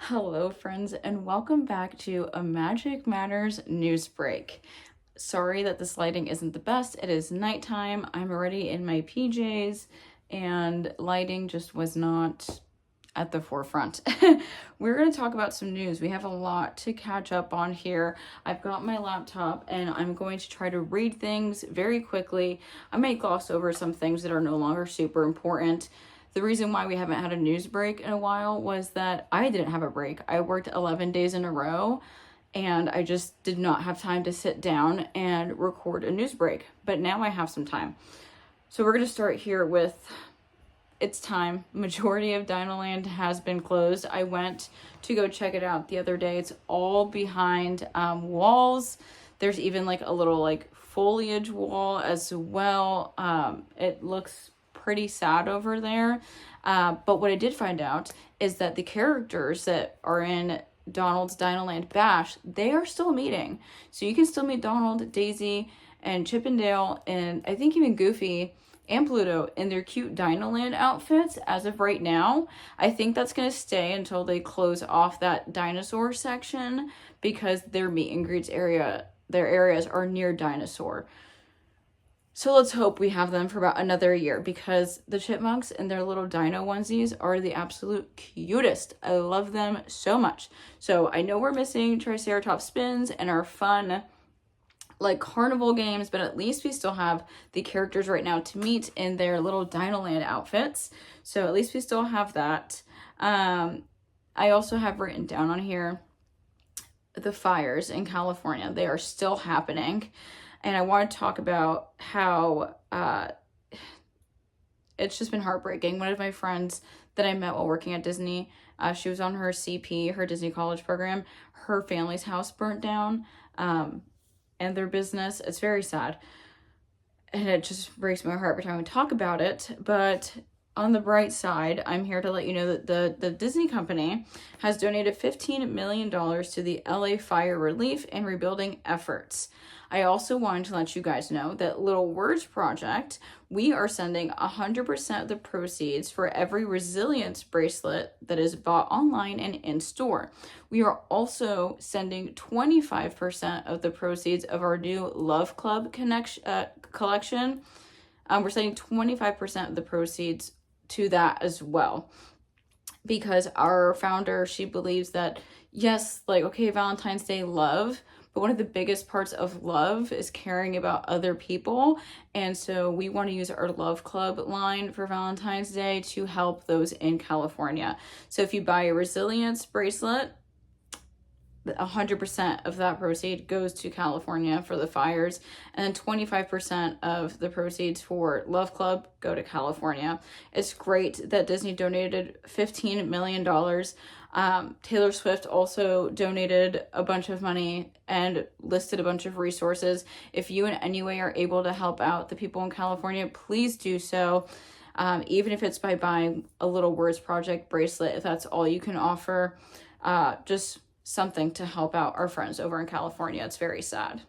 Hello, friends, and welcome back to a Magic Matters news break. Sorry that this lighting isn't the best. It is nighttime. I'm already in my PJs, and lighting just was not at the forefront. We're going to talk about some news. We have a lot to catch up on here. I've got my laptop, and I'm going to try to read things very quickly. I may gloss over some things that are no longer super important. The reason why we haven't had a news break in a while was that I didn't have a break. I worked 11 days in a row and I just did not have time to sit down and record a news break. But now I have some time. So we're going to start here with it's time. Majority of DinoLand has been closed. I went to go check it out the other day. It's all behind walls. There's even like a little like foliage wall as well. It looks pretty sad over there. But what I did find out is that the characters that are in Donald's DinoLand Bash, they are still meeting. So you can still meet Donald, Daisy, and Chip and Dale, and I think even Goofy and Pluto in their cute DinoLand outfits as of right now. I think that's going to stay until they close off that dinosaur section because their meet and greets area, their areas are near dinosaur. So let's hope we have them for about another year because the chipmunks and their little dino onesies are the absolute cutest. I love them so much. So I know we're missing Triceratops spins and our fun like carnival games, but at least we still have the characters right now to meet in their little DinoLand outfits. So at least we still have that. I also have written down on here the fires in California. They are still happening. And I want to talk about how it's just been heartbreaking. One of my friends that I met while working at Disney, she was on her CP, her Disney College program. Her family's house burnt down and their business. It's very sad. And it just breaks my heart every time we talk about it. But on the bright side, I'm here to let you know that the Disney company has donated $15 million to the LA fire relief and rebuilding efforts. I also wanted to let you guys know that Little Words Project, we are sending 100% of the proceeds for every resilience bracelet that is bought online and in store. We are also sending 25% of the proceeds of our new Love Club collection. We're sending 25% of the proceeds to that as well. Because our founder, she believes that, yes, like, okay, Valentine's Day love, but one of the biggest parts of love is caring about other people. And so we want to use our Love Club line for Valentine's Day to help those in California. So if you buy a resilience bracelet, 100% of that proceed goes to California for the fires, and then 25% of the proceeds for Love Club go to California. It's great that Disney donated $15 million. Taylor Swift also donated a bunch of money and listed a bunch of resources. If you in any way are able to help out the people in California, please do so. Even if it's by buying a Little Words Project bracelet, if that's all you can offer, just something to help out our friends over in California. It's very sad.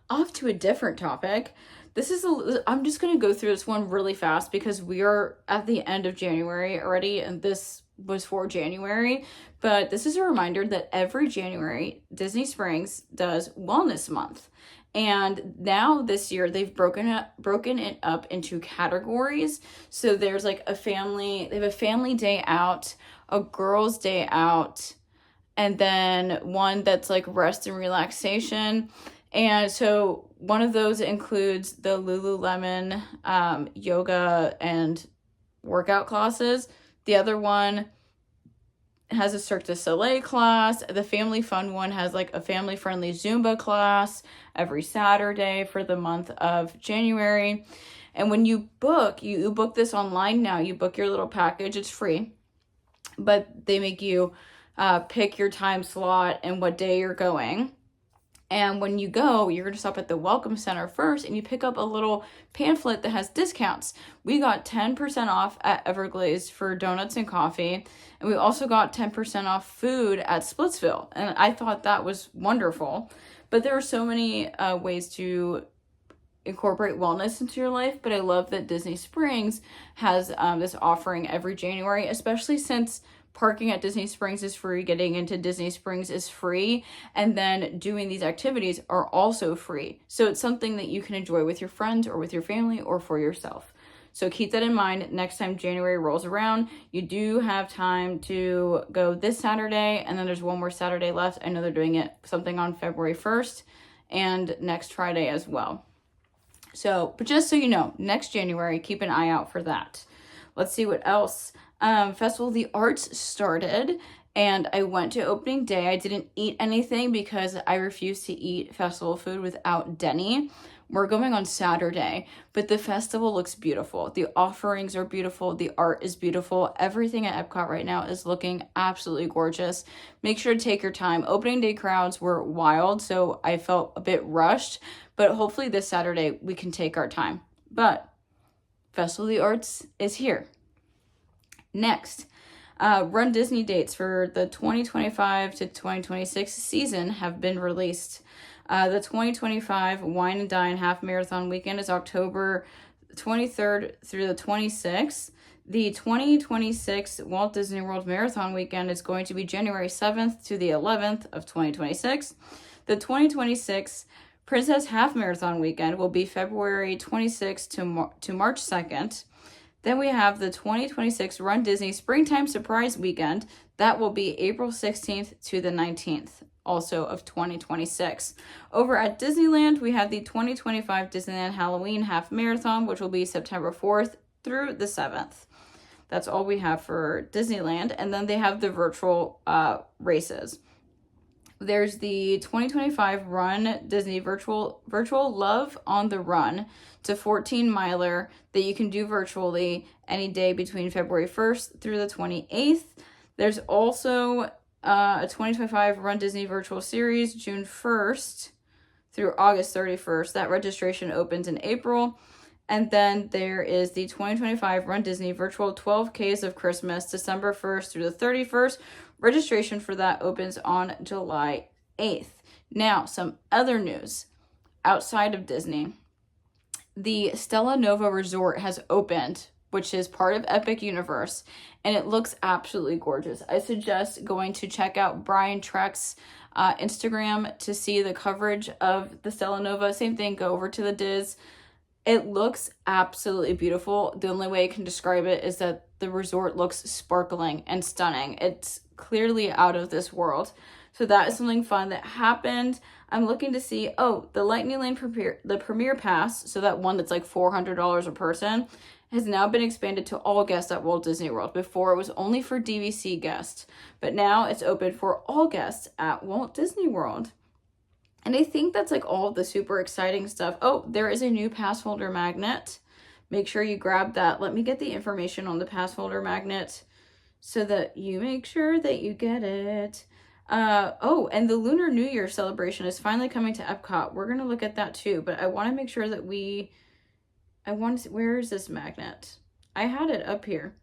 Off to a different topic. I'm just going to go through this one really fast because we are at the end of January already, and this was for January, but this is a reminder that every January Disney Springs does Wellness Month. And now this year they've broken it up into categories. So there's like they have a family day out, a girls' day out, and then one that's like rest and relaxation. And so one of those includes the Lululemon yoga and workout classes. The other one has a Cirque du Soleil class. The family fun one has like a family friendly Zumba class every Saturday for the month of January. And when you book this online now, you book your little package, it's free, but they make you pick your time slot and what day you're going. And when you go, you're going to stop at the Welcome Center first and you pick up a little pamphlet that has discounts. We got 10% off at Everglades for donuts and coffee. And we also got 10% off food at Splitsville. And I thought that was wonderful. But there are so many ways to incorporate wellness into your life. But I love that Disney Springs has this offering every January, especially since parking at Disney Springs is free, getting into Disney Springs is free, and then doing these activities are also free. So it's something that you can enjoy with your friends or with your family or for yourself. So keep that in mind next time January rolls around. You do have time to go this Saturday, and then there's one more Saturday left. I know they're doing it something on February 1st and next Friday as well. So, but just so you know, next January, keep an eye out for that. Let's see what else. Festival of the Arts started, and I went to opening day. I didn't eat anything because I refuse to eat festival food without Deni. We're going on Saturday, but the festival looks beautiful. The offerings are beautiful. The art is beautiful. Everything at Epcot right now is looking absolutely gorgeous. Make sure to take your time. Opening day crowds were wild, so I felt a bit rushed, but hopefully this Saturday we can take our time. But Festival of the Arts is here. Next, Run Disney dates for the 2025 to 2026 season have been released. The 2025 Wine and Dine Half Marathon Weekend is October 23rd through the 26th. The 2026 Walt Disney World Marathon Weekend is going to be January 7th to the 11th of 2026. The 2026 Princess Half Marathon Weekend will be February 26th to March 2nd. Then we have the 2026 Run Disney Springtime Surprise Weekend. That will be April 16th to the 19th, also of 2026. Over at Disneyland, we have the 2025 Disneyland Halloween Half Marathon, which will be September 4th through the 7th. That's all we have for Disneyland. And then they have the virtual races. There's the 2025 Run Disney Virtual Love on the Run. It's a 14-miler that you can do virtually any day between February 1st through the 28th. There's also a 2025 Run Disney Virtual Series, June 1st through August 31st. That registration opens in April. And then there is the 2025 Run Disney Virtual 12Ks of Christmas, December 1st through the 31st. Registration for that opens on July 8th. Now, some other news outside of Disney. The Stella Nova Resort has opened, which is part of Epic Universe, and it looks absolutely gorgeous. I suggest going to check out Brian Treck's Instagram to see the coverage of the Stella Nova. Same thing, go over to the Diz. It looks absolutely beautiful. The only way I can describe it is that the resort looks sparkling and stunning. It's clearly out of this world. So that is something fun that happened. I'm looking to see, the Lightning Lane Premier Pass, so that one that's like $400 a person, has now been expanded to all guests at Walt Disney World. Before, it was only for DVC guests, but now it's open for all guests at Walt Disney World. And I think that's like all the super exciting stuff. Oh, there is a new pass holder magnet. Make sure you grab that. Let me get the information on the pass holder magnet so that you make sure that you get it. And the Lunar New Year celebration is finally coming to Epcot. We're going to look at that too, but I want to make sure that where is this magnet? I had it up here.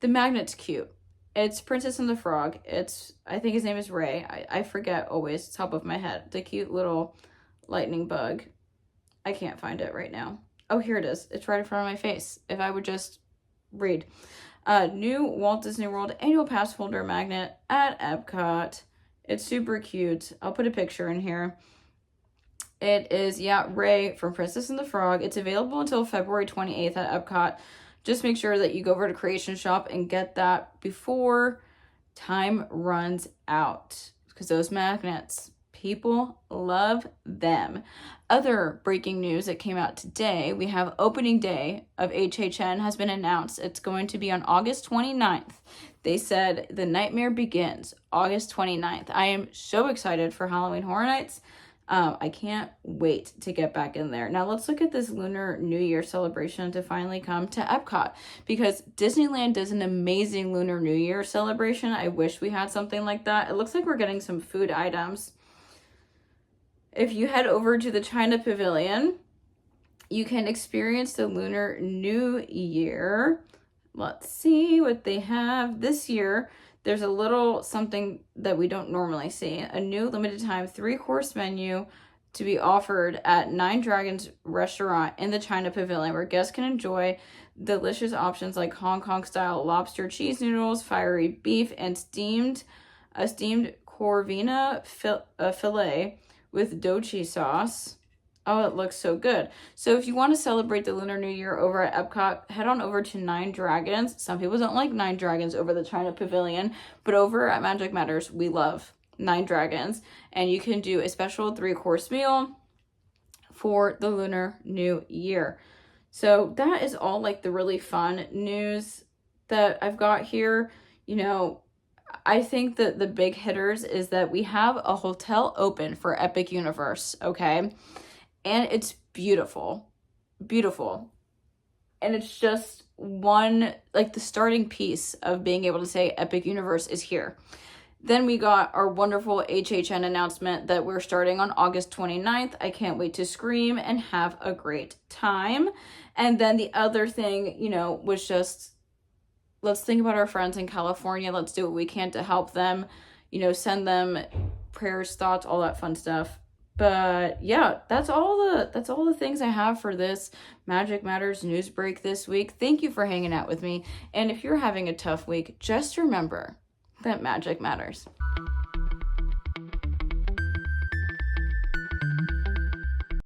The magnet's cute. It's Princess and the Frog. I think his name is Ray. I forget always, top of my head. The cute little lightning bug. I can't find it right now. Oh, here it is. It's right in front of my face. If I would just read. New Walt Disney World annual pass holder magnet at Epcot. It's super cute. I'll put a picture in here. It is, Ray from Princess and the Frog. It's available until February 28th at Epcot. Just make sure that you go over to Creation Shop and get that before time runs out. Because those magnets, people love them. Other breaking news that came out today, we have opening day of HHN has been announced. It's going to be on August 29th. They said the nightmare begins August 29th. I am so excited for Halloween Horror Nights. I can't wait to get back in there. Now let's look at this Lunar New Year celebration to finally come to Epcot, because Disneyland does an amazing Lunar New Year celebration. I wish we had something like that. It looks like we're getting some food items. If you head over to the China Pavilion, you can experience the Lunar New Year. Let's see what they have this year. There's a little something that we don't normally see. A new limited time 3-course menu, to be offered at Nine Dragons restaurant in the China Pavilion, where guests can enjoy delicious options like Hong Kong style lobster cheese noodles, fiery beef, and steamed Corvina filet with dochi sauce. Oh, it looks so good. So if you want to celebrate the Lunar New Year over at Epcot, head on over to Nine Dragons. Some people don't like Nine Dragons over the China Pavilion, but over at Magic Matters, we love Nine Dragons. And you can do a special 3-course meal for the Lunar New Year. So that is all like the really fun news that I've got here. You know, I think that the big hitters is that we have a hotel open for Epic Universe, okay? And it's beautiful, beautiful. And it's just one, like the starting piece of being able to say Epic Universe is here. Then we got our wonderful HHN announcement that we're starting on August 29th. I can't wait to scream and have a great time. And then the other thing, you know, was just, let's think about our friends in California. Let's do what we can to help them, you know, send them prayers, thoughts, all that fun stuff. But yeah, that's all the things I have for this Magic Matters news break this week. Thank you for hanging out with me. And if you're having a tough week, just remember that magic matters.